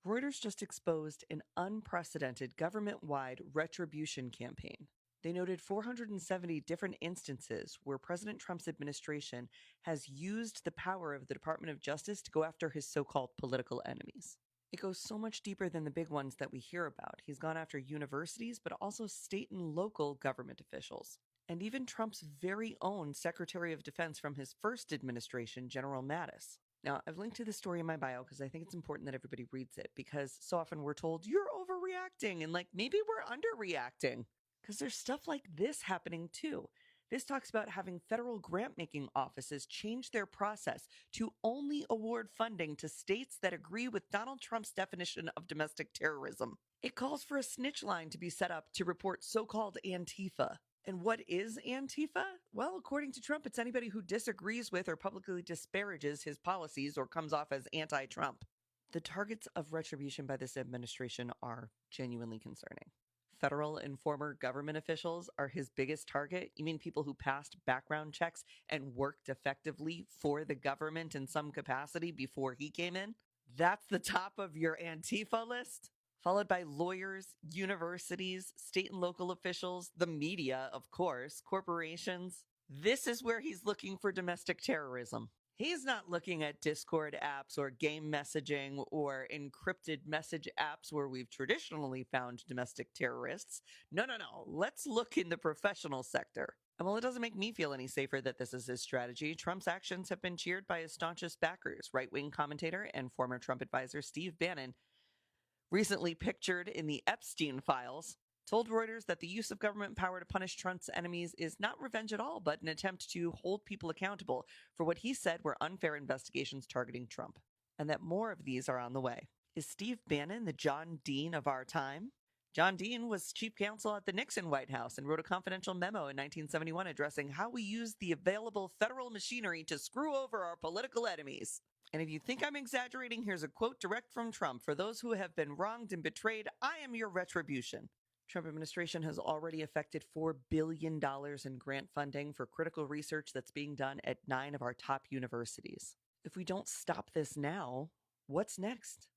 Reuters just exposed an unprecedented government-wide retribution campaign. They noted 470 different instances where President Trump's administration has used the power of the Department of Justice to go after his so-called political enemies. It goes so much deeper than the big ones that we hear about. He's gone after universities, but also state and local government officials. And even Trump's very own Secretary of Defense from his first administration, General Mattis. Now, I've linked to this story in my bio because I think it's important that everybody reads it, because so often we're told you're overreacting and maybe we're underreacting, because there's stuff like this happening too. This talks about having federal grant-making offices change their process to only award funding to states that agree with Donald Trump's definition of domestic terrorism. It calls for a snitch line to be set up to report so-called Antifa. And what is Antifa? Well, according to Trump, it's anybody who disagrees with or publicly disparages his policies or comes off as anti-Trump. The targets of retribution by this administration are genuinely concerning. Federal and former government officials are his biggest target. You mean people who passed background checks and worked effectively for the government in some capacity before he came in? That's the top of your Antifa list? Followed by lawyers, universities, state and local officials, the media, of course, corporations. This is where he's looking for domestic terrorism. He's not looking at Discord apps or game messaging or encrypted message apps where we've traditionally found domestic terrorists. No. Let's look in the professional sector. And while it doesn't make me feel any safer that this is his strategy, Trump's actions have been cheered by his staunchest backers. Right-wing commentator and former Trump advisor Steve Bannon, recently pictured in the Epstein files, told Reuters that the use of government power to punish Trump's enemies is not revenge at all, but an attempt to hold people accountable for what he said were unfair investigations targeting Trump, and that more of these are on the way. Is Steve Bannon the John Dean of our time? John Dean was chief counsel at the Nixon White House and wrote a confidential memo in 1971 addressing how we use the available federal machinery to screw over our political enemies. And if you think I'm exaggerating, here's a quote direct from Trump. For those who have been wronged and betrayed, I am your retribution. Trump administration has already effected $4 billion in grant funding for critical research that's being done at 9 of our top universities. If we don't stop this now, what's next?